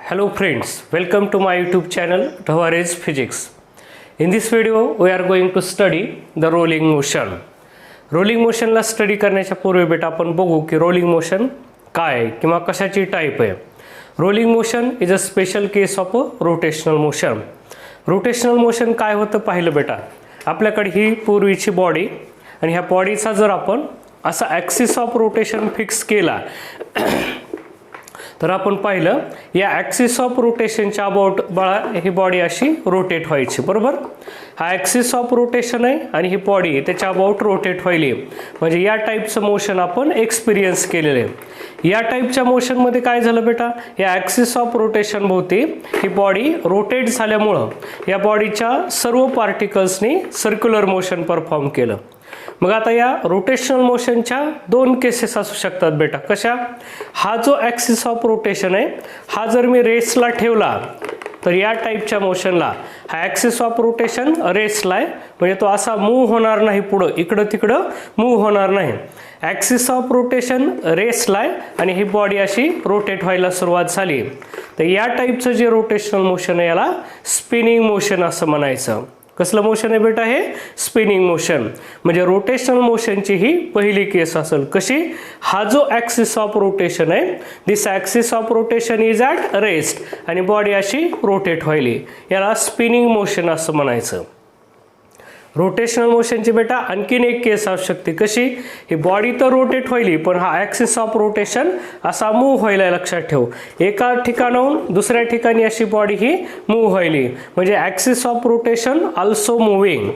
Hello friends, welcome to my YouTube channel Dhaware's Physics. In this video we are going to study the rolling motion. Rolling motion ला study करण्याच्या पूर्वी बेटा आपण बघू की rolling motion काय आहे किंवा कशाची टाइप आहे. Rolling motion is a special case of rotational motion. Rotational motion काय होतं पाहिलं बेटा. आपल्याकडे ही पूर्वीची बॉडी आणि ह्या बॉडीचा जर आपण असा ॲक्सिस ऑफ रोटेशन फिक्स केला तर आपण पाहिलं या ॲक्सिस ऑफ रोटेशनच्या अबाउट बाळा ही बॉडी अशी रोटेट व्हायची बरोबर. हा ॲक्सिस ऑफ रोटेशन आहे आणि ही बॉडी त्याच्या अबाउट रोटेट व्हायली म्हणजे या टाईपचं मोशन आपण एक्सपिरियन्स केलेलं आहे. या टाईपच्या मोशनमध्ये काय झालं बेटा, या ॲक्सिस ऑफ रोटेशन भोवती ही बॉडी रोटेट झाल्यामुळं या बॉडीच्या सर्व पार्टिकल्सनी सर्क्युलर मोशन परफॉर्म केलं. मग आता या रोटेशनल मोशनच्या दोन केसेस असू शकतात बेटा. कशा, हा जो ॲक्सिस ऑफ रोटेशन आहे हा जर मी रेस्टला ठेवला तर या टाईपच्या मोशनला हा ॲक्सिस ऑफ रोटेशन रेस्टला आहे म्हणजे तो असा मूव्ह होणार नाही, पुढं इकडं तिकडं मूव्ह होणार नाही. ॲक्सिस ऑफ रोटेशन रेस्टला आहे आणि ही बॉडी अशी रोटेट व्हायला सुरुवात झाली तर या टाईपचं जे रोटेशनल मोशन आहे याला स्पिनिंग मोशन असं म्हणायचं. कसलं मोशन आहे बेटा, हे स्पिनिंग मोशन. म्हणजे रोटेशनल मोशनची ही पहिली केस असेल. कशी, हा जो ॲक्सिस ऑफ रोटेशन आहे this axis of rotation is at rest आणि बॉडी अशी रोटेट व्हायली, याला स्पिनिंग मोशन असं म्हणायचं. रोटेशनल मोशनची बेटा आणखीन एक केस असू शकते. कशी, ही बॉडी तर रोटेट व्हायली पण हा ॲक्सिस ऑफ रोटेशन असा मूव्ह व्हायला, लक्षात ठेव. एका ठिकाणाहून दुसऱ्या ठिकाणी अशी बॉडी ही मूव्ह व्हायली म्हणजे axis of rotation also moving.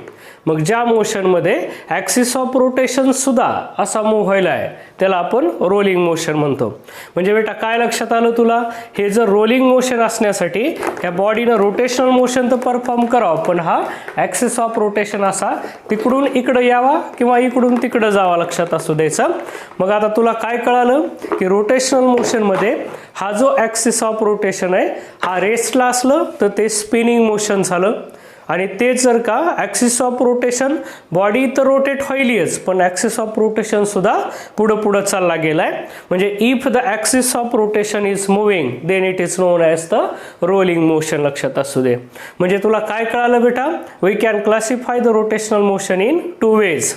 मग ज्या मोशनमध्ये ॲक्सिस ऑफ रोटेशन सुद्धा असा मूव्ह व्हायला आहे त्याला आपण रोलिंग मोशन म्हणतो. म्हणजे बेटा काय लक्षात आलं तुला, हे जर रोलिंग मोशन असण्यासाठी ह्या बॉडीनं रोटेशनल मोशन तर परफॉर्म करावं पण हा ॲक्सिस ऑफ रोटेशन असा तिकडून इकडं यावा किंवा इकडून तिकडं जावा, लक्षात असू द्यायचं. मग आता तुला काय कळालं की रोटेशनल मोशनमध्ये हा जो ॲक्सिस ऑफ रोटेशन आहे हा रेस्टला असलं तर ते स्पिनिंग मोशन झालं आणि तेच जर का ॲक्सिस ऑफ रोटेशन बॉडी तर रोटेट व्हायलीच पण ॲक्सिस ऑफ रोटेशन सुद्धा पुढं चालला गेलाय म्हणजे if the axis of rotation is moving then it is known as the rolling motion, लक्षात असू दे. म्हणजे तुला काय कळालं बेटा, we can classify the rotational motion in two ways.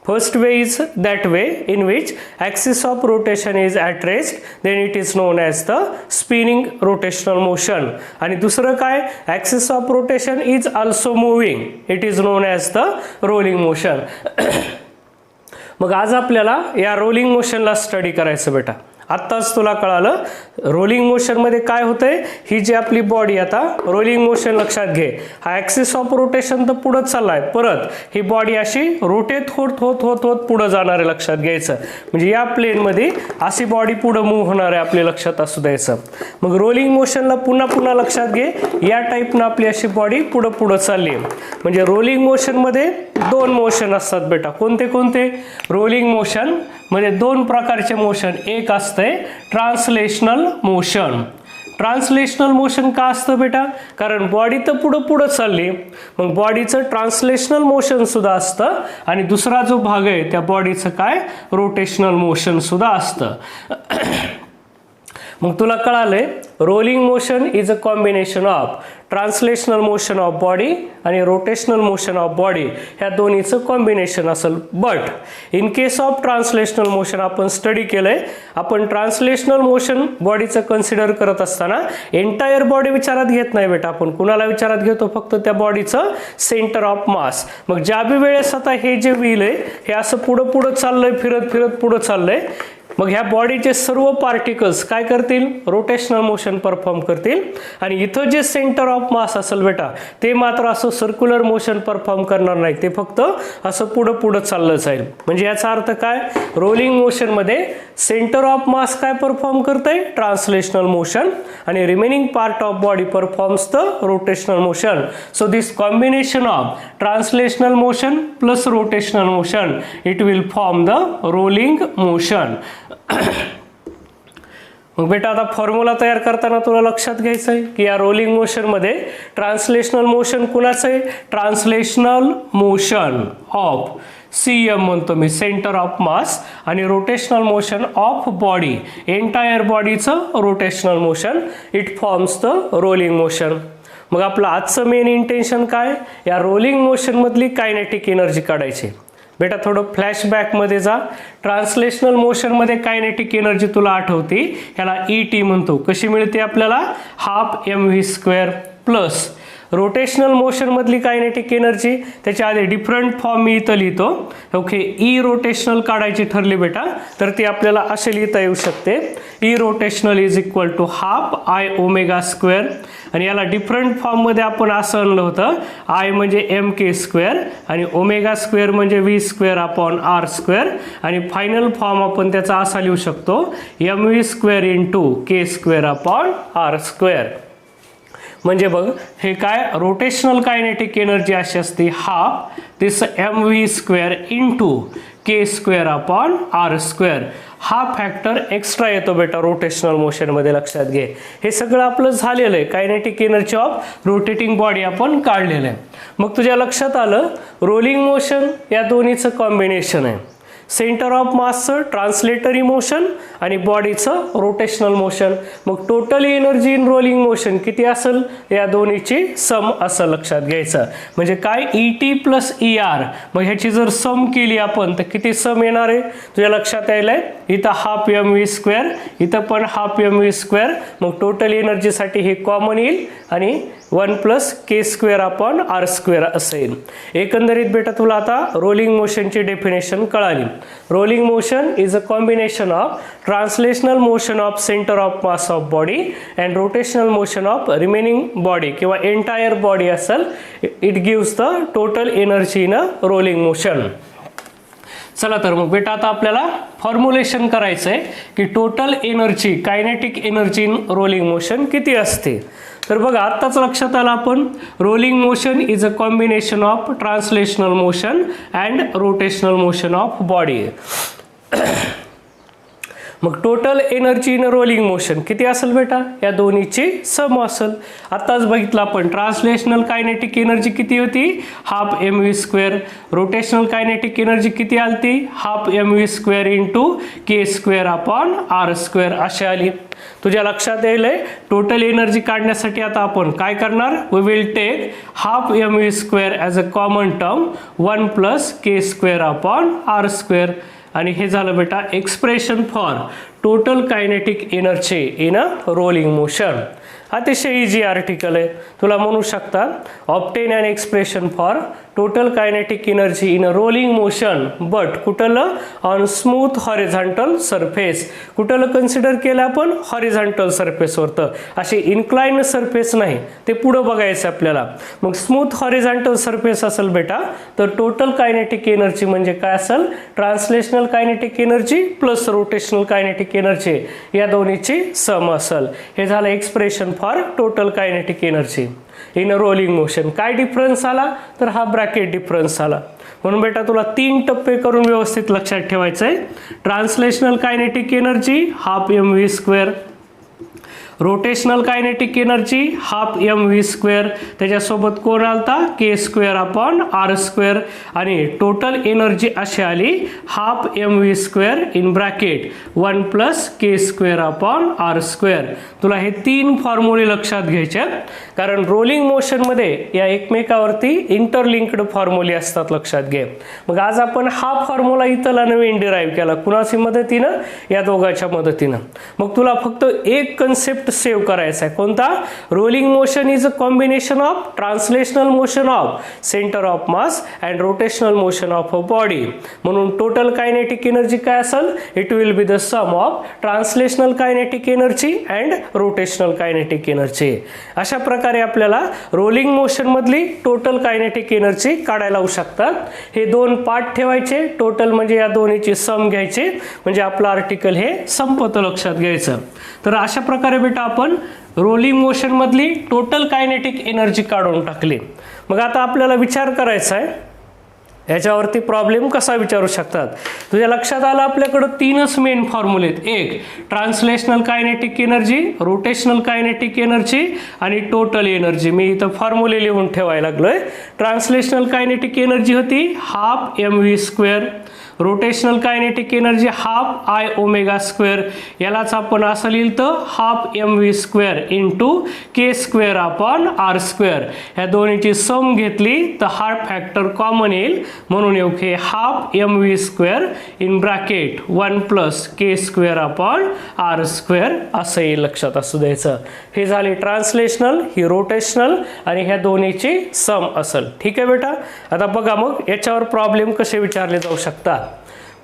First way is that way in which axis of rotation is at rest, then it is known as the spinning rotational motion. आणि दुसरं काय, axis of rotation is also moving, it is known as the rolling motion. मग आज आपल्याला या rolling मोशनला study करायचं बेटा. आत्ताच तुला कळालं रोलिंग मोशनमध्ये काय होतंय, ही जी आपली बॉडी आता रोलिंग मोशन लक्षात घे, हा ॲक्सिस ऑफ रोटेशन तर पुढं चाललाय परत ही बॉडी अशी रोटेट होत पुढं जाणार आहे, लक्षात घ्यायचं. म्हणजे या प्लेनमध्ये अशी बॉडी पुढं मूव्ह होणार आहे आपल्या, लक्षात असू द्यायचं. मग रोलिंग मोशनला पुन्हा लक्षात घे, या टाईपनं आपली अशी बॉडी पुढं चालली. म्हणजे रोलिंग मोशनमध्ये दोन मोशन असतात बेटा. कोणते, रोलिंग मोशन म्हणजे दोन प्रकारचे मोशन. एक असतंय ट्रान्सलेशनल मोशन. ट्रान्सलेशनल मोशन का असतं बेटा, कारण बॉडी तर पुढं चालली मग बॉडीचं ट्रान्सलेशनल मोशन सुद्धा असतं आणि दुसरा जो भाग आहे त्या बॉडीचं काय, रोटेशनल मोशन सुद्धा असतं. मग तुला कळालंय rolling motion is a combination of translational motion of body आणि रोटेशनल मोशन ऑफ बॉडी, ह्या दोन्हीचं कॉम्बिनेशन असेल. But in case of translational motion आपण स्टडी केलंय, आपण ट्रान्सलेशनल मोशन बॉडीचं कन्सिडर करत असताना एंटायर बॉडी विचारात घेत नाही बेटा. आपण कुणाला विचारात घेतो, फक्त त्या बॉडीचं सेंटर ऑफ मास. मग ज्या बी वेळेस आता हे जे व्हील आहे हे असं पुढं चाललंय, फिरत पुढं चाललंय, मग ह्या बॉडीचे सर्व पार्टिकल्स काय करतील, रोटेशनल मोशन परफॉर्म करतील आणि इथं जे सेंटर ऑफ मास असेल बेटा ते मात्र असं सर्क्युलर मोशन परफॉर्म करणार नाही, ते फक्त असं पुढं चाललं जाईल. म्हणजे याचा अर्थ काय, रोलिंग मोशनमध्ये सेंटर ऑफ मास काय परफॉर्म करतंय, ट्रान्सलेशनल मोशन आणि remaining part of body performs the rotational motion. So this combination of translational motion plus rotational motion it will form the rolling motion. मग बेटा आता फॉर्म्युला तयार करताना तुला लक्षात घ्यायचं आहे की या रोलिंग मोशनमध्ये ट्रान्सलेशनल मोशन कुणाचं आहे, ट्रान्सलेशनल मोशन ऑफ CM म्हणतो मी, सेंटर ऑफ मास, आणि rotational motion of body, entire बॉडीचं rotational motion, it forms the rolling motion. मग आपलं आजचं मेन इंटेन्शन काय, या रोलिंग मोशनमधली कायनेटिक एनर्जी काढायची. बेटा थोडं फ्लॅशबॅकमध्ये जा. ट्रान्सलेशनल मोशनमध्ये कायनेटिक एनर्जी तुला आठवते, याला ET म्हणतो. कशी मिळते आपल्याला, 12 mv² प्लस रोटेशनल मोशनमधली कायनेटिक एनर्जी, त्याच्या आधी डिफरंट फॉर्म मी इथं लिहितो. ओके, ई रोटेशनल काढायची ठरली बेटा तर ती आपल्याला असे लिहिता येऊ शकते, E rotational is equal to 12 I⍵² आणि याला डिफरंट फॉर्ममध्ये आपण असं आणलं होतं, I म्हणजे mk² आणि ω² म्हणजे v²/r² आणि फायनल फॉर्म आपण त्याचा असा लिहू शकतो mv² × k²/r². म्हणजे बघ हे काय, रोटेशनल कायनेटिक एनर्जी अशी असते 12 दिस mv² × k²/r². हा फॅक्टर एक्स्ट्रा येतो बेटा रोटेशनल मोशनमध्ये, लक्षात घे. हे सगळं आपलं झालेलं आहे, kinetic energy of rotating body आपण काढलेलं आहे. मग तुझ्या लक्षात आलं रोलिंग मोशन या दोन्हीचं कॉम्बिनेशन आहे. सेंटर ऑफ मासचं ट्रान्सलेटरी मोशन आणि बॉडीचं रोटेशनल मोशन. मग total energy in rolling motion किती असेल, या दोन्हीची सम असं लक्षात घ्यायचं. म्हणजे काय, ET + ER. मग ह्याची जर सम केली आपण तर किती सम येणार आहे तुझ्या लक्षात यायलंय, इथं 12 mv², इथं पण 12 mv². मग टोटल एनर्जीसाठी हे कॉमन येईल आणि 1 + k²/r² असं येईल. एकंदरीत बेटा तुला आता रोलिंग मोशनची डेफिनेशन कळाली. Rolling motion is a combination of translational motion of centre of mass of body and rotational motion of remaining body किंवा एंटायर बॉडी असेल. It gives the total energy in a rolling motion. चला तर मग बेटा आता आपल्याला formulation करायचं आहे की total energy, kinetic energy in rolling motion किती असते. तर बघा आत्ताच लक्षात आलं आपण, rolling motion is a combination of translational motion and rotational motion of body. मग total energy in rolling motion किती असेल बेटा, या दोन्हीची सम असेल. आत्ताच बघितलं आपण, ट्रान्सलेशनल कायनेटिक एनर्जी किती होती, 12 mv². रोटेशनल कायनेटिक एनर्जी किती आलती, 12 mv² × k²/r² अशी आली. तुझ्या लक्षात येईल टोटल एनर्जी काढण्यासाठी आता आपण काय करणार, we will take 12 mv² as a common term, 1 + k²/r². आणि हे झालं बेटा expression for total kinetic energy in a rolling motion. अतिशय इजी आर्टिकल आहे. तुला म्हणू शकता obtain an expression for total kinetic energy in a rolling motion but कुठलं, ऑन स्मूथ हॉरिझॉन्टल सरफेस. कुठलं कन्सिडर केलं आपण, हॉरिझॉन्टल सरफेसवरतं, अशी इन्क्लाइन सरफेस नाही, ते पुढं बघायचं आपल्याला. मग स्मूथ हॉरिझॉन्टल सरफेस असेल बेटा तर टोटल कायनेटिक एनर्जी म्हणजे काय असेल, translational kinetic energy plus rotational kinetic energy या दोन्हीची सम असेल. हे झालं expression for total kinetic energy in a rolling motion. काय डिफरन्स आला तर हा ब्रॅकेट डिफरन्स आला. म्हणून बेटा तुला 3 टप्पे करून व्यवस्थित लक्षात ठेवायचं आहे. Translational kinetic energy 12 mv², rotational kinetic energy 12 mv², त्याच्यासोबत कोण आलता, k²/r² आणि टोटल एनर्जी अशी आली 12 mv² इन ब्रॅकेट 1 + k²/r². तुला हे 3 फॉर्म्युले लक्षात घ्यायचे कारण रोलिंग मोशनमध्ये या एकमेकावरती इंटरलिंक्ड फॉर्म्युले असतात, लक्षात घे. मग आज आपण हा फॉर्म्युला इथला नवीन डिराईव्ह केला, कुणाची मदतीनं, या दोघांच्या मदतीनं. मग तुला फक्त एक कन्सेप्ट सेव्ह करायचा आहे, कोणता, rolling motion is a combination of translational motion of centre of mass and rotational motion of a body. म्हणून टोटल कायनेटिक एनर्जी काय असेल, it will be the sum of translational kinetic energy and rotational kinetic energy. अशा प्रकारे आपल्याला rolling motion मधली total kinetic energy काढायला येऊ शकतात. हे 2 पार्ट ठेवायचे, टोटल म्हणजे या दोन्हीची सम घ्यायची, म्हणजे आपलं आर्टिकल हे संपत, लक्षात घ्यायचं. तर अशा प्रकारे बेटा आपण रोलिंग मोशन मधली टोटल कायनेटिक एनर्जी काढून टाकली. मग आता आपल्याला विचार करायचा आहे याच्यावरती प्रॉब्लेम कसा विचारू शकतात. तुझ्या लक्षात आलं आपल्याकडं तीनच मेन फॉर्म्युले आहेत. एक translational kinetic energy, rotational kinetic energy आणि टोटल एनर्जी. मी इथं फॉर्म्युले लिहून ठेवायला लागलोय. ट्रान्सलेशनल कायनेटिक एनर्जी होती half mv², rotational kinetic energy half I ω². यालाच आपण असं लिहिलं हाफ mv² इंटू k²/r². ह्या दोन्हीची सम घेतली तर हा फॅक्टर कॉमन येईल, म्हणून येऊ half mv² in bracket 1 + k²/r² असं येईल. लक्षात असू द्यायचं. हे झाले ट्रान्सलेशनल, ही रोटेशनल आणि ह्या दोन्हीची सम असेल. ठीक आहे बेटा. आता बघा मग याच्यावर प्रॉब्लेम कसे विचारले जाऊ शकतात.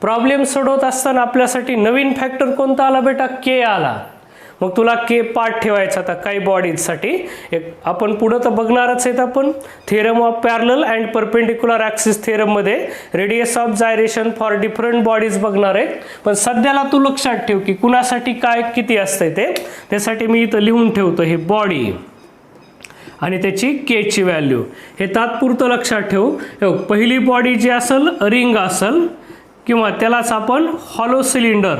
प्रॉब्लेम सोडवत असताना आपल्यासाठी नवीन फॅक्टर कोणता आला बेटा? के आला. मग तुला के पार्ट ठेवायचा आता काही बॉडीजसाठी. आपण पुढं तर बघणारच आहेत. आपण theorem of parallel and perpendicular axis थेरममध्ये radius of gyration for different bodies बघणार आहेत. पण सध्याला तू लक्षात ठेव की कुणासाठी काय किती असतंय ते. त्यासाठी मी इथं लिहून ठेवतो हे बॉडी आणि त्याची के ची व्हॅल्यू. हे तात्पुरतं लक्षात ठेवू. पहिली बॉडी जी असेल रिंग असेल किंवा त्यालाच आपण हॉलो सिलेंडर,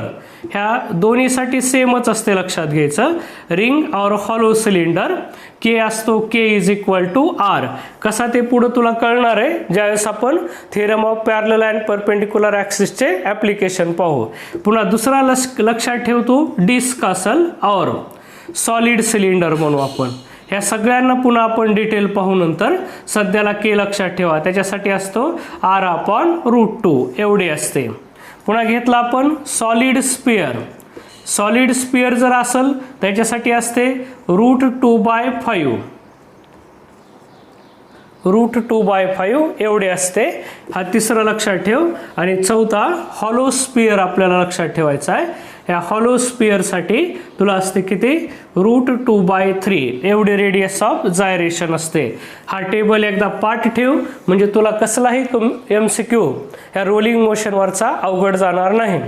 ह्या दोन्हीसाठी सेमच असते. लक्षात घ्यायचं. रिंग और हॉलो सिलेंडर के असतो k=r. कसा ते पुढं तुला कळणार आहे ज्यावेळेस आपण theorem of parallel and perpendicular ॲक्सिसचे ॲप्लिकेशन पाहू. पुन्हा दुसरा लक्षात ठेवतो डिस्क असेल और सॉलिड सिलेंडर म्हणू आपण. ह्या सगळ्यांना पुन्हा आपण डिटेल पाहू नंतर. सध्याला के लक्षात ठेवा. त्याच्यासाठी असतो r/√2 एवढे असते. पुन्हा घेतला आपण सॉलिड स्पियर. सॉलिड स्पियर जर असेल त्याच्यासाठी असते √2/5. √2/5 एवढे असते. हा तिसरं लक्षात ठेव. आणि चौथा हॉलो स्पियर आपल्याला लक्षात ठेवायचा आहे. या हॉलो स्पियरसाठी तुला असते किती? √2/3 एवढे रेडियस ऑफ जायरेशन असते. हा टेबल एकदा पाठ ठेव म्हणजे तुला कसलाही MCQ ह्या रोलिंग मोशनवरचा अवघड जाणार नाही.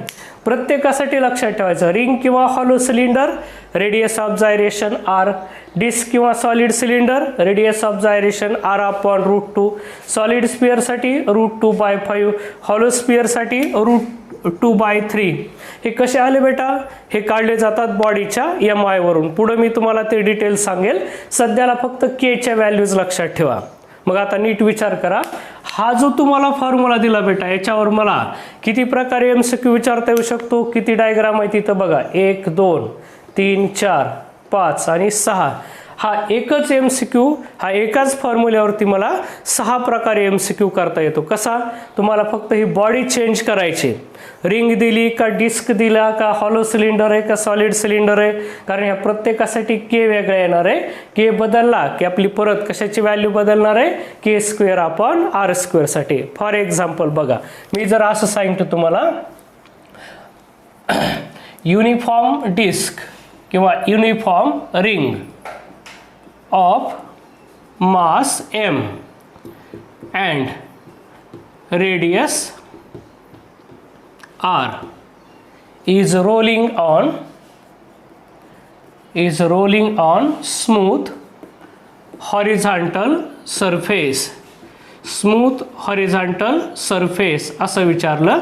प्रत्येकासाठी लक्षात ठेवायचं. रिंग किंवा hollow cylinder radius of gyration r, disc किंवा solid cylinder radius of gyration r/√2, solid स्पियरसाठी √2/5, हॉलो स्पियरसाठी √2/3. हे कसे आले बेटा? हे काढले जातात बॉडीच्या MI वरून. पुढे मी तुम्हाला ते डिटेल सांगेल. सध्याला फक्त के च्या व्हॅल्यूज लक्षात ठेवा. मग आता नीट विचार करा. हा जो तुम्हाला फॉर्म्युला दिला बेटा याच्यावर मला किती प्रकारे MCQ विचारता येऊ शकतो? किती डायग्राम आहे तिथं बघा. 1 2 3 4 5 आणि 6. हा एकच MCQ, हा एकाच फॉर्म्युल्यावरती मला 6 प्रकारे MCQ करता येतो. कसा? तुम्हाला फक्त ही बॉडी चेंज करायची. रिंग दिली का, डिस्क दिला का, हॉलो सिलेंडर आहे का, सॉलिड सिलेंडर आहे. कारण ह्या प्रत्येकासाठी के वेगळा येणार आहे. के बदलला की आपली परत कशाची व्हॅल्यू बदलणार आहे? k²/r² साठी. फॉर एक्झाम्पल बघा, मी जर असं सांगितलं तुम्हाला युनिफॉर्म डिस्क किंवा uniform ring of mass m and radius r is rolling on smooth horizontal surface. Smooth horizontal surface असं विचारलं.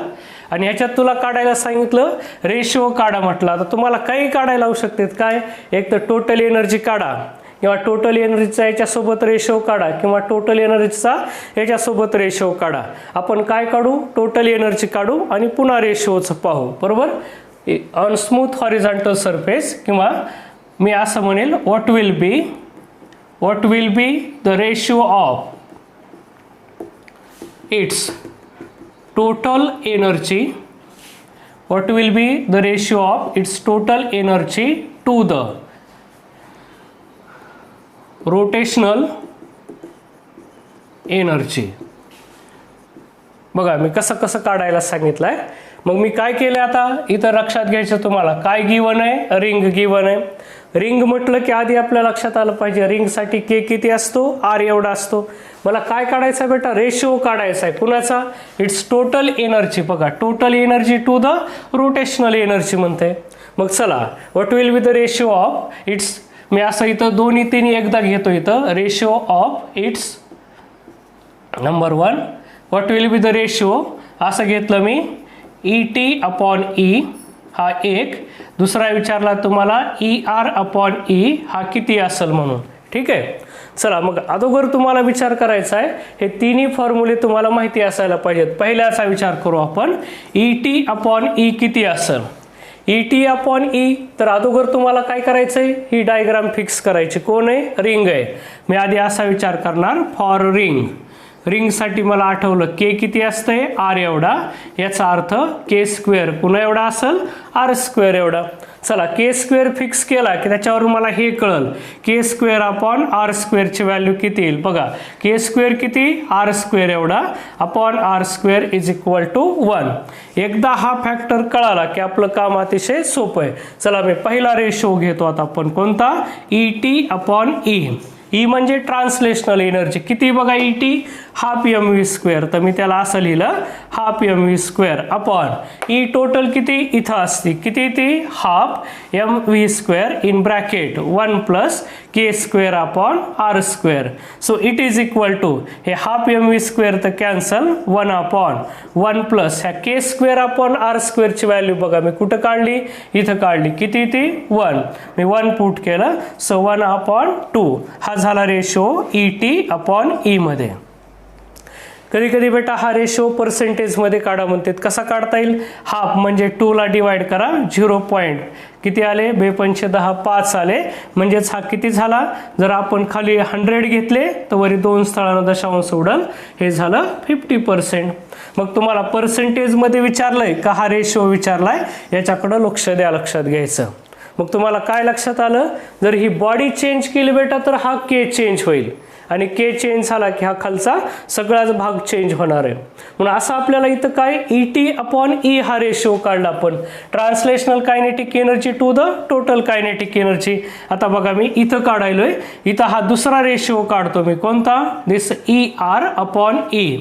आणि ह्याच्यात तुला काढायला सांगितलं रेशो काढा म्हटलं. आता तुम्हाला काही काढायला लावू शकतात. काय? एक तर टोटल एनर्जी काढा किंवा टोटल एनर्जीचा याच्यासोबत रेशो काढा किंवा टोटल एनर्जीचा याच्यासोबत रेशो काढा. आपण काय काढू? टोटल एनर्जी काढू आणि पुन्हा रेशोचं पाहू. बरोबर. ऑन स्मूथ हॉरिझॉन्टल सरफेस किंवा मी असं म्हणेल what will be the ratio of its total energy. What will be the ratio of its total energy to the rotational energy. बघा मी कसं काढायला सांगितलं आहे. मग मी काय केलं आता इथं लक्षात घ्यायचं तुम्हाला. काय गिवन आहे? रिंग गिवन आहे. रिंग म्हटलं की आधी आपल्या लक्षात आलं पाहिजे रिंगसाठी के किती असतो? r एवढा असतो. मला काय काढायचं आहे बेटा? रेशो काढायचा आहे. कुणाचा? It's total energy. बघा total energy to the rotational energy म्हणते. मग चला what will be the ratio of its. मी असं इथं दोन्ही तिन्ही एकदा घेतो. इथं ratio of its number 1 what will be the ratio, असं घेतलं मी ET/E हा एक, दुसरा विचारला तुम्हाला ER/E हा किती असेल म्हणून. ठीक आहे. चला मग अगोदर तुम्हाला विचार करायचा आहे, हे तिन्ही फॉर्म्युले तुम्हाला माहिती असायला पाहिजेत. पहिल्याचा विचार करू आपण, ET/E किती असेल. ET/E तर अगोदर तुम्हाला काय करायचं आहे, ही डायग्राम फिक्स करायची. कोण आहे, रिंग आहे. मी आधी असा विचार करणार, फॉर रिंग. रिंगसाठी मला आठवलं के किती असतंय, R एवढा, याचा अर्थ k² पुन्हा एवढा असेल R² एवढा. चला k² फिक्स केला की त्याच्यावरून मला हे कळल k²/R² ची व्हॅल्यू किती येईल. बघा k² किती, R² एवढा upon R² is equal to 1. एकदा हा फॅक्टर कळाला की आपलं काम अतिशय सोपं आहे. चला मी पहिला रेशो घेतो आता आपण, कोणता, ET/E. E म्हणजे ट्रान्सलेशनल एनर्जी किती, बघा ET हाफ mv², तर मी त्याला असं लिहिलं half mv² upon E total किती इथं असते, किती ती half mv² in bracket 1 + k²/R². So it is equal to, हे हाफ mv² तर कॅन्सल, 1/1 प्लस ह्या k²/R² ची व्हॅल्यू बघा मी कुठं काढली, इथं काढली, किती ती 1, मी 1 पुट केलं. सो 1/2 हा झाला रेशो ET/E मध्ये. कधी कधी बेटा हा रेशो पर्सेंटेजमध्ये काढा म्हणतात. कसा काढता येईल, हाफ म्हणजे 2 ला डिवाइड करा, 0 पॉईंट किती आले, 2×5 5 आले, म्हणजेच हा किती झाला. जर आपण खाली 100 घेतले तर वरी 2 स्थळांना दशांश उडल, हे झालं 50%. मग तुम्हाला पर्सेंटेजमध्ये विचारलंय का हा रेशो विचारलाय, याच्याकडं लक्ष द्या, लक्षात घ्यायचं. मग तुम्हाला काय लक्षात आलं, जर ही बॉडी चेंज केली बेटा तर हा के चेंज होईल, आणि के चेंज झाला की हा खालचा सगळाच भाग चेंज होणार आहे. म्हणून असं आपल्याला इथं काय ET/E हा रेशो काढला आपण, translational kinetic energy to the total kinetic energy. आता बघा मी इथं काढायलोय, इथं हा दुसरा रेशो काढतो मी, कोणता, दिस ER/E.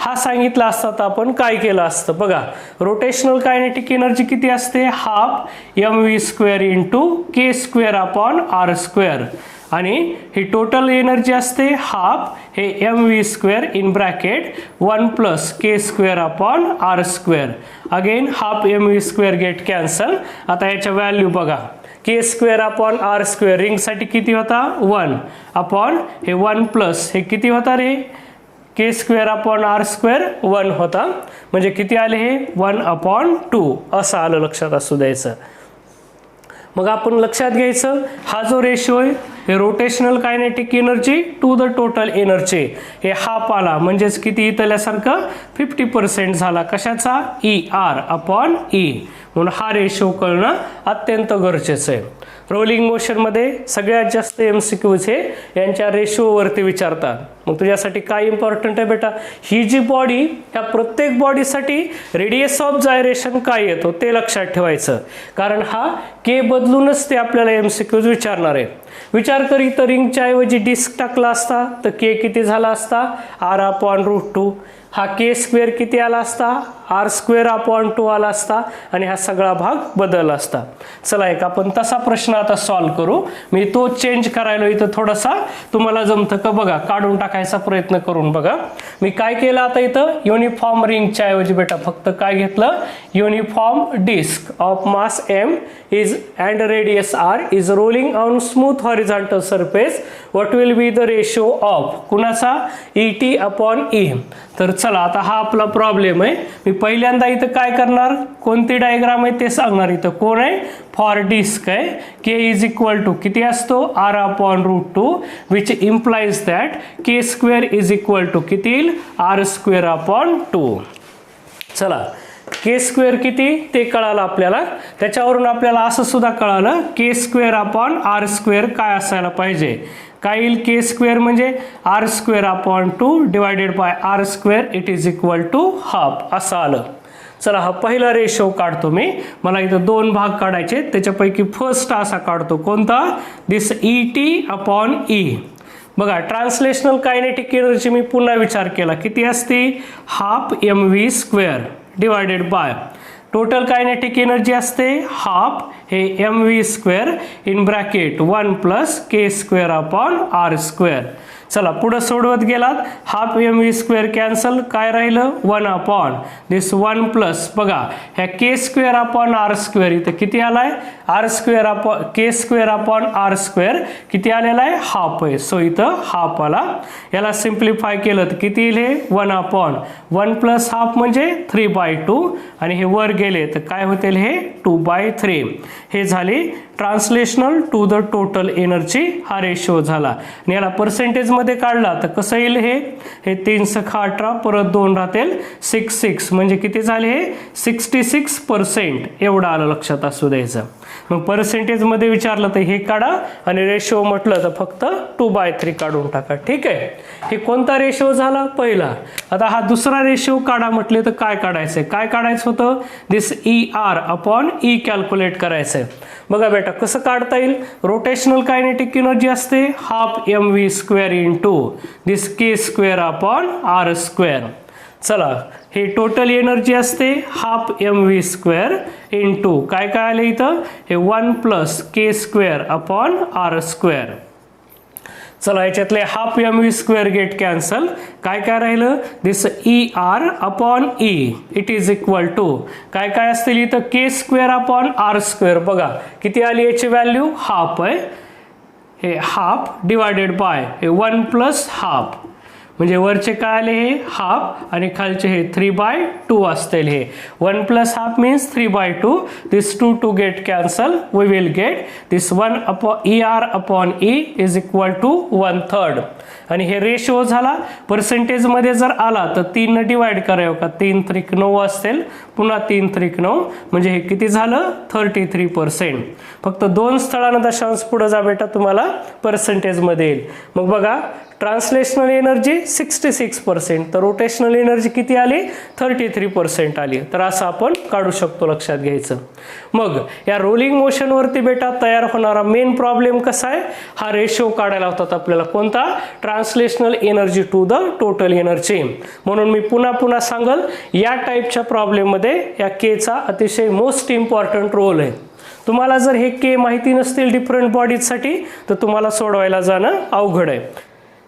हा सांगितला असता तर आपण काय केलं असतं, बघा रोटेशनल कायनेटिक एनर्जी किती असते, हाफ mv² इंटू k²/R², आणि ही टोटल एनर्जी असते हाफ हे mv² in bracket 1 + k²/R². Again half mv² get cancel. आता याच्या व्हॅल्यू बघा, k²/R², रिंगसाठी किती होता, 1 अपॉन हे 1 प्लस हे किती होता रे, k²/R² 1 होता, म्हणजे किती आले हे 1/2 असं आलं, लक्षात असू द्यायचं. मग आपण लक्षात घ्यायचं, हा जो रेशो आहे हे rotational kinetic energy to the total energy, हे हाफ आला, म्हणजेच किती इथल्यासारखं 50% झाला, कशाचा, ER/E. म्हणून हा रेशो कळणं अत्यंत गरजेचं आहे. रोलिंग मोशनमध्ये सगळ्यात जास्त MCQs हे यांच्या रेशोवरती विचारतात. मग तुझ्यासाठी काय इम्पॉर्टंट आहे बेटा, ही जी बॉडी, ह्या प्रत्येक बॉडीसाठी रेडियस ऑफ जायरेशन काय येतो ते लक्षात ठेवायचं, कारण हा के बदलूनच ते आपल्याला MCQs विचारणार आहे. विचार कर, इथं रिंगच्या ऐवजी डिस्क टाकला असता तर के किती झाला असता, R/√2. हा k² किती आला असता, R²/2 आला असता, आणि हा सगळा भाग बदलला असता. चला एक आपण तसा प्रश्न आता सॉल्व्ह करू. मी तो चेंज करायला इथं थोडासा तुम्हाला जमतं का बघा, काढून टाकायचा प्रयत्न करून बघा. मी काय केलं आता इथं, युनिफॉर्म रिंगच्या ऐवजी बेटा फक्त काय घेतलं, uniform disc of mass m is and radius r is rolling on smooth horizontal surface. What will be the ratio of कुणाचा, ET/E. तर चला आता हा आपला प्रॉब्लेम आहे. मी पहिल्यांदा इथं काय करणार, कोणती डायग्राम आहे ते सांगणार. इथं कोण आहे, फॉर डिस्क आहे, k इज इक्वल टू किती असतो, R/√2, which implies that k² is equal to किती येईल, R²/2. चला k² किती ते कळालं आपल्याला, त्याच्यावरून आपल्याला असं सुद्धा कळालं k²/R² काय असायला पाहिजे. काय येईल, k² म्हणजे R²/2 divided by R², it is equal to half असं आलं. चला हा पहिला रेशो काढतो मी, मला इथं 2 भाग काढायचे, त्याच्यापैकी फर्स्ट असा काढतो, कोणता, दिस ET/E. बघा ट्रान्सलेशनल कायनेटिक एनर्जी मी पुन्हा विचार केला, किती असते, half mv² divided by total kinetic energy असते हाफ हे mv² इन ब्रॅकेट 1 + k²/R². चला पुढे सोडवत गेलात, half M V square cancel, काय राहिलं 1 अपॉन दिस 1 प्लस बघा ह्या K square upon R square, इथं किती आलाय R square upon K square upon R square किती आलेला आहे हाफ आहे, सो इथं हाफ आला. याला सिम्प्लिफाय केलं तर किती येईल हे 1 अपॉन 1 प्लस हाफ म्हणजे 3/2 आणि हे वर गेले तर काय होतील हे 2/3. हे झाले translational to the total energy हा रेशो झाला. आणि याला पर्सेंटेज मध्ये काढला तर कसं येईल हे 3 सखा 18 परत 2 राहतील 66 म्हणजे किती झाले हे 66% एवढं आलं, लक्षात असू द्यायचं. मग पर्सेंटेज मध्ये विचारलं तर हे काढा आणि रेशो म्हटलं तर फक्त 2/3 काढून टाका. ठीक आहे, हे कोणता रेशो झाला पहिला. आता हा दुसरा रेशो काढा म्हटले तर काय काढायचंय, काय काढायचं होतं this ER upon E calculate करायचंय. बघा बेटा कसं काढता येईल, रोटेशनल कायनेटिक एनर्जी असते half M V square into this k square upon R square. चला हे टोटल एनर्जी असते half M V square into काय काय आलं इथं हे 1 प्लस के स्क्वेअर अपॉन आर स्क्वेअर. चला याच्यातले half M V square get cancel, काय काय राहिलं this ER upon E it is equal to काय काय असतील इथं के स्क्वेअर अपॉन आर स्क्वेअर. बघा किती आली याची व्हॅल्यू हाफ आहे, हे हाफ डिवायडेड बाय हे 1 प्लस हाफ म्हणजे वरचे काय आले हे हाफ आणि खालचे हे 3/2 असतील. हे 1 plus half means 3/2. This 2 get cancel, we will get this 1 upon ER upon E is equal to 1/3. आणि हे रेशो झाला. पर्सेंटेज मध्ये जर आला तर 3 ने डिवाइड करावं का 3 त्रिक 9 असतील, पुन्हा 3 त्रिक 9 म्हणजे हे किती झालं 33%. फक्त 2 स्थळांना दशांश पुढे जा बेटा तुम्हाला पर्सेंटेज मध्ये येईल. मग बघा ट्रान्सलेशनल एनर्जी 66% तर रोटेशनल एनर्जी किती आली 33% आली. तर असं आपण काढू शकतो, लक्षात घ्यायचं. मग या रोलिंग मोशन वरती बेटा तयार होणारा मेन प्रॉब्लेम कसा आहे, हा रेशो काढायला होता आपल्याला कोणता translational energy to the total energy. म्हणून मी पुन्हा सांगल या टाईपच्या प्रॉब्लेम मध्ये या केचा अतिशय मोस्ट इम्पॉर्टंट रोल आहे. तुम्हाला जर हे के माहिती नसतील डिफरंट बॉडीजसाठी तर तुम्हाला सोडवायला जाणं अवघड आहे.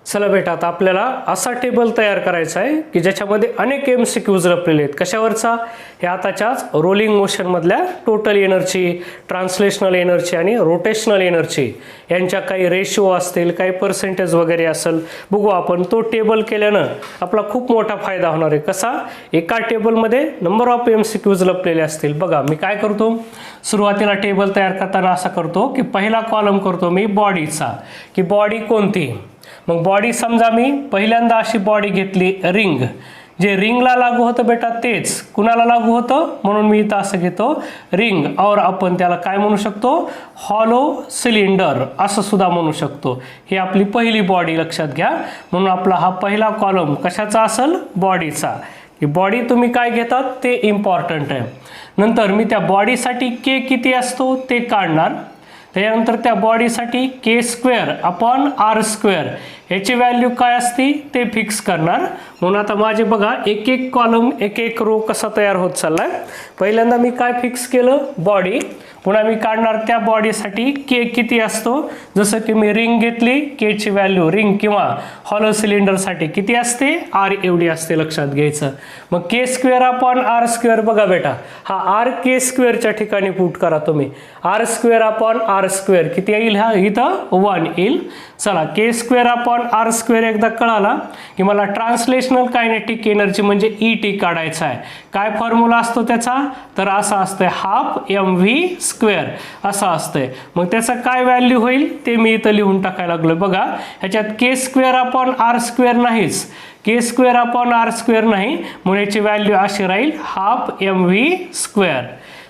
चला बेटा आता आपल्याला असा टेबल तयार करायचा आहे की ज्याच्यामध्ये अनेक MCQs लपलेले आहेत. कशावरचा, हे आताच्याच रोलिंग मोशन मधल्या टोटल एनर्जी, ट्रान्सलेशनल एनर्जी आणि रोटेशनल एनर्जी यांच्या काही रेशो असतील, काही पर्सेंटेज वगैरे असेल. बघू आपण तो टेबल केल्यानं आपला खूप मोठा फायदा होणार आहे. कसा, एका टेबलमध्ये नंबर ऑफ MCQs लपलेले असतील. बघा मी काय करतो, सुरुवातीला टेबल तयार करताना असा करतो की पहिला कॉलम करतो मी बॉडीचा, की बॉडी कोणती. मग बॉडी समजा मी पहिल्यांदा अशी बॉडी घेतली रिंग, जे रिंगला लागू होतं बेटा तेच कुणाला लागू होतं, म्हणून मी इथं असं घेतो रिंग, और आपण त्याला काय म्हणू शकतो हॉलो सिलेंडर असं सुद्धा म्हणू शकतो. ही आपली पहिली बॉडी लक्षात घ्या. म्हणून आपला हा पहिला कॉलम कशाचा असेल बॉडीचा. ही बॉडी तुम्ही काय घेतात ते इम्पॉर्टंट आहे. नंतर मी त्या बॉडीसाठी के किती असतो ते काढणार. त्यानंतर त्या बॉडीसाठी के स्क्वेअर अपॉन आर स्क्वेअर याची व्हॅल्यू काय असती ते फिक्स करणार. म्हणून आता माझे बघा एक एक कॉलम एक एक रो कसा तयार होत चाललाय. पहिल्यांदा मी काय फिक्स केलं बॉडी, पुन्हा मी काढणार त्या बॉडीसाठी के किती असतो. जसं की मी रिंग घेतली, के ची व्हॅल्यू रिंग किंवा हॉलो सिलेंडरसाठी किती असते आर एवढी असते, लक्षात घ्यायचं. मग के स्क्वेअर अपॉन आर स्क्वेअर बघा बेटा हा आर के स्क्वेअरच्या ठिकाणी पुट करा तुम्ही. R square upon R square किती येईल, हा इथं 1 येईल. चला K square upon R square एकदा कळाला की मला ट्रान्सलेशनल कायनेटिक एनर्जी म्हणजे ET काढायचा आहे. काय फॉर्म्युला असतो त्याचा, तर असा असतंय हाफ एम व्ही स्क्वेअर असं असतंय. मग त्याचं काय व्हॅल्यू होईल ते मी इथं लिहून टाकायला लागलो. बघा ह्याच्यात के स्क्वेअर अपॉन आर स्क्वेअर नाहीच, के स्क्वेअर अपॉन आर स्क्वेअर नाही, म्हणून याची व्हॅल्यू अशी राहील हाफ एम व्ही स्क्वेअर.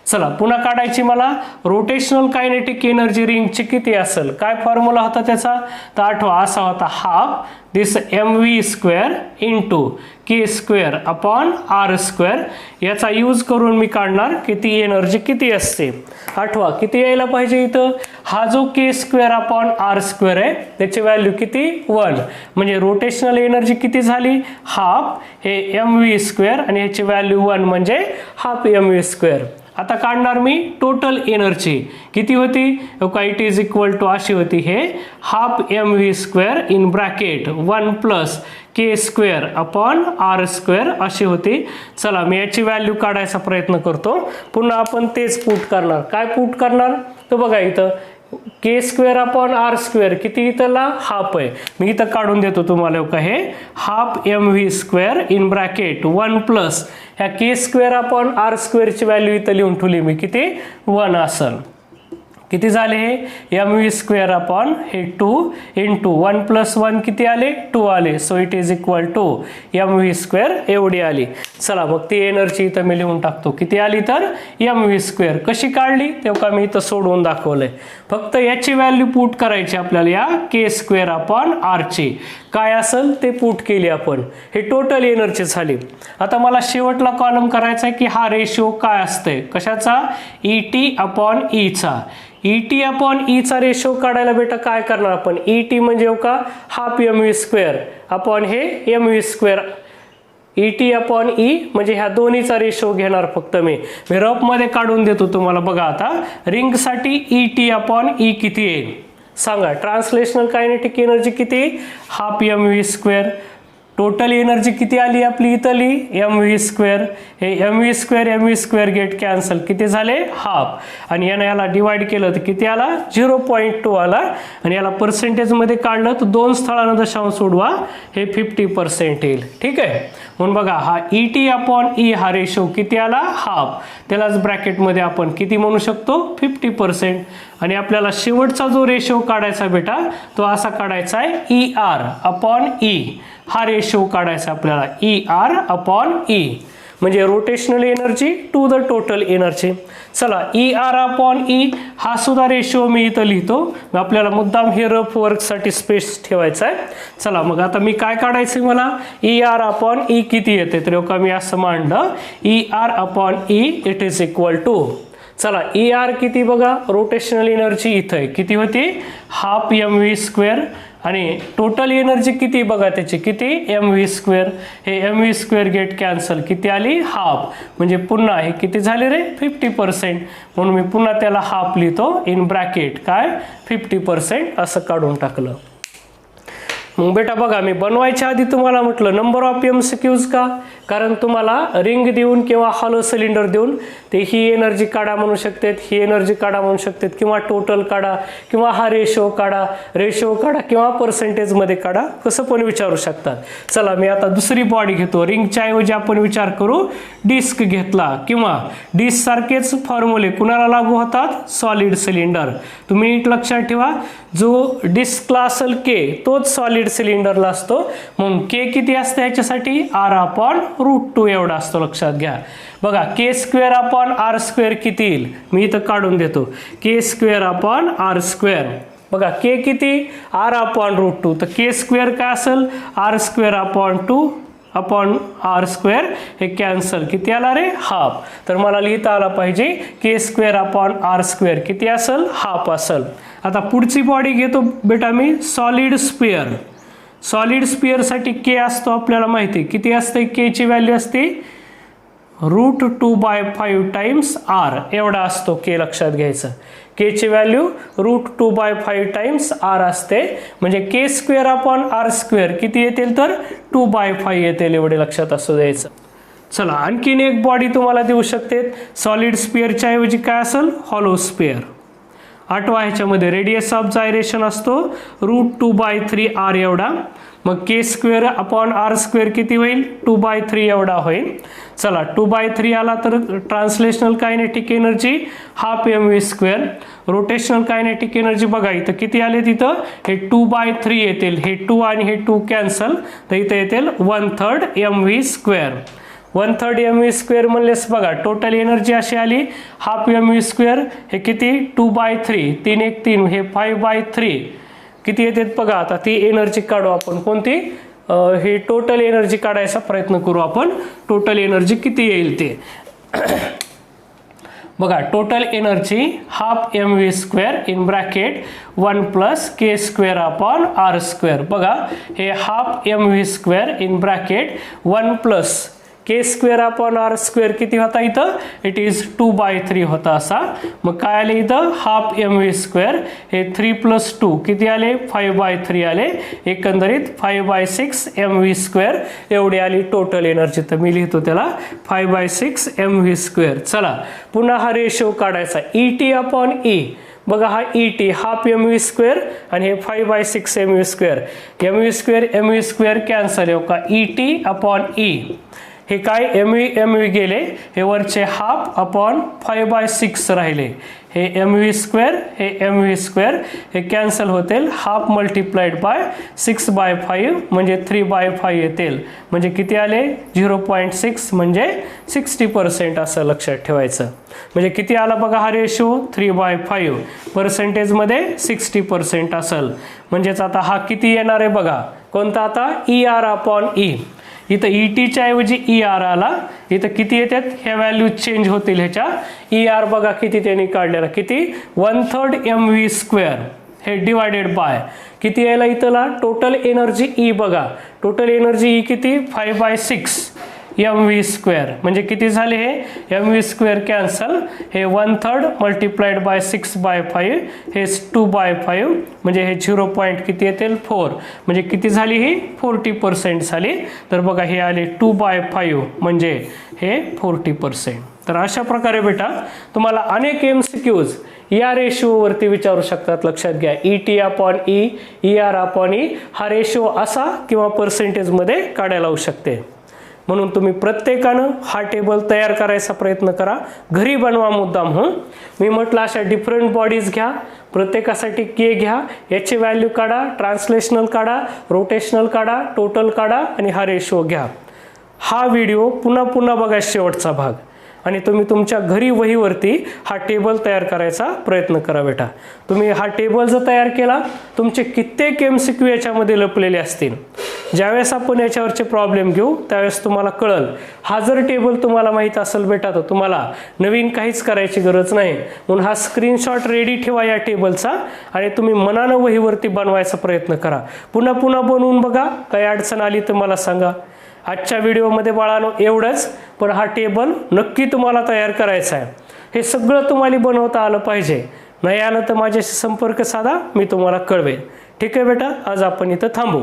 चला पुन्हा काढायची मला रोटेशनल कायनेटिक एनर्जी रिंगची किती असेल, काय फॉर्म्युला होता त्याचा, तर आठवा असा होता हाफ दिस एम व्ही स्क्वेअर इंटू के स्क्वेअर अपॉन आर स्क्वेअर. याचा यूज करून मी काढणार की ती एनर्जी किती असते. आठवा किती यायला पाहिजे इथं, हा जो के स्क्वेअर अपॉन आर स्क्वेअर आहे त्याची व्हॅल्यू किती 1, म्हणजे रोटेशनल एनर्जी किती झाली हाफ हे एम व्ही स्क्वेअर आणि याची व्हॅल्यू 1 म्हणजे हाफ एम व्ही स्क्वेअर. आता काढणार मी टोटल एनर्जी किती होती, इट इज इक्वल टू अशी होती हे half mv² in bracket 1 plus K square upon R square अशी होती. चला मी याची व्हॅल्यू काढायचा प्रयत्न करतो. पुन्हा आपण तेच पुट करणार. काय पुट करणार तर बघा इथं के स्क्वेअर अपॉन आर स्क्वेअर किती इथला हाफ आहे. मी इथं काढून देतो तुम्हाला का हे half mv² in bracket 1 plus ह्या K square upon R स्क्वेअरची value इथं लिहून ठेवली मी किती 1 असेल. किती झाले हे mv² अपॉन हे 2 इंटू 1 प्लस 1 किती आले 2 आले. So it is equal to mv² एवढी आली. चला मग ती एनर्जी इथं मी लिहून टाकतो किती आली तर mv². कशी काढली तेव्हा मी इथं सोडवून दाखवलंय. फक्त याची व्हॅल्यू पुट करायची आपल्याला या के² अपॉन आर ची काय असेल ते पुट केली आपण. हे टोटल एनर्जी झाली. आता मला शेवटला कॉलम करायचा आहे की हा रेशो काय असते कशाचा ET अपॉन E चा. ET अपॉन E चा रेशो काढायला बेटा काय करणार आपण ET म्हणजे का हाफ mv² अपॉन हे mv². ET अपॉन E म्हणजे ह्या दोन्हीचा रेशो घेणार फक्त मी रफ मध्ये काढून देतो तुम्हाला. बघा आता रिंगसाठी ET अपॉन E किती येईल सांगा. ट्रान्सलेशनल कायनेटिक एनर्जी किती हाफ mv². टोटल एनर्जी किती आली आपली इथली mv². हे mv² गेट कॅन्सल किती झाले हाफ आणि याला डिवाइड केलं तर किती आला 0.2 आला. आणि याला पर्सेंटेजमध्ये काढलं तर 2 स्थळांना दशांश सोडवा हे 50% येईल. ठीक आहे. म्हणून बघा हा ET अपॉन E हा रेशो किती आला हाफ. त्यालाच ब्रॅकेटमध्ये आपण किती म्हणू शकतो 50%. आणि आपल्याला शेवटचा जो रेशो काढायचा बेटा तो असा काढायचा आहे ER अपॉन E. हा रेशो काढायचा आपल्याला ER अपॉन E म्हणजे rotational energy to the total energy. चला ER अपॉन E हा सुद्धा रेशो मी इथं लिहितो. आपल्याला मुद्दाम हे रफ वर्कसाठी स्पेस ठेवायचा आहे. चला मग आता मी काय काढायचं मला ER अपॉन E किती येते तर का मी असं मांडलं ER upon E it is equal to. चला ER किती बघा रोटेशनल एनर्जी इथं आहे किती होती हाफ mv² आणि टोटल एनर्जी किती बघा त्याची किती mv². हे mv² गेट कॅन्सल किती आली हाफ म्हणजे पुन्हा हे किती झाले रे 50%. म्हणून मी पुन्हा त्याला हाफ लिहितो इन ब्रॅकेट काय 50% असं काढून टाकलं. मग बेटा बघा मी बनवायच्या आधी तुम्हाला म्हटलं नंबर ऑफ MCQs का कारण तुम्हाला रिंग देऊन किंवा हॉलो सिलेंडर देऊन ते ही एनर्जी काढा म्हणू शकतात ही एनर्जी काढा म्हणू शकतात किंवा टोटल काढा किंवा हा रेशो काढा किंवा पर्सेंटेजमध्ये काढा कसं पण विचारू शकतात. चला मी आता दुसरी बॉडी घेतो. रिंगच्या ऐवजी आपण विचार करू डिस्क घेतला किंवा डिस्क सारखेच फॉर्म्युले कुणाला लागू होतात सॉलिड सिलेंडर. तुम्ही लक्षात ठेवा जो डिस्कला असेल के तोच सॉलिड सिलेंडरला असतो. म्हणून के किती असते ह्याच्यासाठी R अपॉन √2 एवढा असतो लक्षात घ्या. बघा के² अपॉन R² किती येईल मी इथं काढून देतो के² अपॉन R². बघा के किती R अपॉन √2 तर के² काय असेल R² अपॉन 2 अपॉन R² हे कॅन्सल किती आला रे हाफ. तर मला लिहिता आला पाहिजे के² अपॉन R² किती असेल हाफ असेल. आता पुढची बॉडी घेतो बेटा मी सॉलिड स्पिअर. सॉलिड स्पिअरसाठी के असतो आपल्याला माहिती किती असते के ची व्हॅल्यू असते √2/5 टाइम्स R एवढा असतो के लक्षात घ्यायचं. के ची व्हॅल्यू √2/5 टाइम्स R असते म्हणजे के² अपॉन R² किती येतील तर 2/5 येतील एवढे लक्षात असू द्यायचं. चला आणखीन एक बॉडी तुम्हाला देऊ शकते सॉलिड स्पिअरच्या ऐवजी काय असेल हॉलो स्पिअर. आठवा ह्याच्यामध्ये रेडियस ऑफ जायरेशन असतो √2/3 R एवढा. मग के² अपॉन R² किती होईल 2/3 एवढा होईल. चला 2/3 आला तर translational kinetic energy half mv². Rotational kinetic energy बघा इथं किती आले तिथं हे 2/3 येतील हे 2 आणि हे 2 कॅन्सल तर इथं येतील 1/3 mv². 1/3 mv² म्हणलेस बघा टोटल एनर्जी अशी आली हाफ mv² हे किती 2/3 3 1 3 हे 5/3 किती येते बघा. आता ती एनर्जी काढू आपण कोणती हे टोटल एनर्जी काढायचा प्रयत्न करू आपण. टोटल एनर्जी किती येईल ते बघा. Total energy half mv² in bracket 1 plus के² अपॉन R². बघा हे half mv² in bracket 1 plus K square upon R square किती होता इथं, इट इज 2/3 होता असा. मग काय आले इथं, हाफ mv स्क्वेअर, हे 3 + 2 किती आले, 5/3 आले. एकंदरीत 5/6 mv स्क्वेअर एवढी आली टोटल एनर्जी. तर मी लिहितो त्याला 5/6 mv स्क्वेअर. चला पुन्हा हा रेशो काढायचा, ET अपॉन E. बघा हा ET हाफ mv स्क्वेअर आणि हे 5/6 mv square. mv square cancel हो का, ET अपॉन E. हे काय mv गेले, हे वरचे हाफ अपॉन 5/6 राहिले. हे mv स्क्वेअर, हे mv स्क्वेअर हे कॅन्सल होतील. हाफ मल्टिप्लाइड बाय 6/5 म्हणजे 3/5 येतील. म्हणजे किती आले, 0.6 म्हणजे 60% असं लक्षात ठेवायचं. म्हणजे किती आला बघा हा रेशो, 3/5. पर्सेंटेजमध्ये 60% असेल. म्हणजेच आता हा किती येणार आहे बघा, कोणता आता, ER अपॉन E. इथं ETच्या ऐवजी ER आला. इथं किती येतात, ह्या व्हॅल्यू चेंज होतील ह्याच्या. ER बघा किती त्यांनी काढलेला, किती 1/3 mv स्क्वेअर, हे डिवायडेड बाय किती यायला इथला टोटल एनर्जी E. बघा टोटल एनर्जी E किती, 5/6 mv स्क्वेअर. म्हणजे किती झाले, हे mv स्क्वेअर कॅन्सल, हे 1/3 मल्टिप्लाइड बाय 6/5 हे 2/5 म्हणजे हे 0. किती येतील, 4. म्हणजे किती झाली ही, 40% झाली. तर बघा हे आले 2/5 म्हणजे हे 40%. तर अशा प्रकारे बेटा तुम्हाला अनेक MCQs या रेशोवरती विचारू शकतात. लक्षात घ्या, ET upon E, ER upon E हा रेशो असा किंवा पर्सेंटेजमध्ये काढायला लावू शकते. म्हणून तुम्ही प्रत्येकानं हा टेबल तयार करायचा प्रयत्न करा, घरी बनवा मुद्दाम. मी म्हटलं अशा डिफरंट बॉडीज घ्या, प्रत्येकासाठी के घ्या, याची व्हॅल्यू काढा, ट्रान्सलेशनल काढा, रोटेशनल काढा, टोटल काढा आणि हा रेशो घ्या. हा व्हिडिओ पुन्हा पुन्हा बघा शेवटचा भाग, आणि तुम्ही तुमच्या घरी वहीवरती हा टेबल तयार करायचा प्रयत्न करा बेटा. तुम्ही हा टेबल जर तयार केला, तुमचे कित्येक MCQ याच्यामध्ये लपलेले असतील. ज्यावेळेस आपण याच्यावरचे प्रॉब्लेम घेऊ त्यावेळेस तुम्हाला कळल. हा जर टेबल तुम्हाला माहीत असेल बेटा, तर तुम्हाला नवीन काहीच करायची गरज नाही. म्हणून हा स्क्रीनशॉट रेडी ठेवा या टेबलचा आणि तुम्ही मनानं वहीवरती बनवायचा प्रयत्न करा. पुन्हा पुन्हा बनवून बघा, काही अडचण आली तर मला सांगा. आजच्या व्हिडिओमध्ये बाळांनो एवढंच, पण हा टेबल नक्की तुम्हाला तयार करायचा आहे. हे सगळं तुम्हाला बनवता आलं पाहिजे. नाही आलं तर माझ्याशी संपर्क साधा, मी तुम्हाला कळवेन. ठीक आहे बेटा, आज आपण इथं थांबू.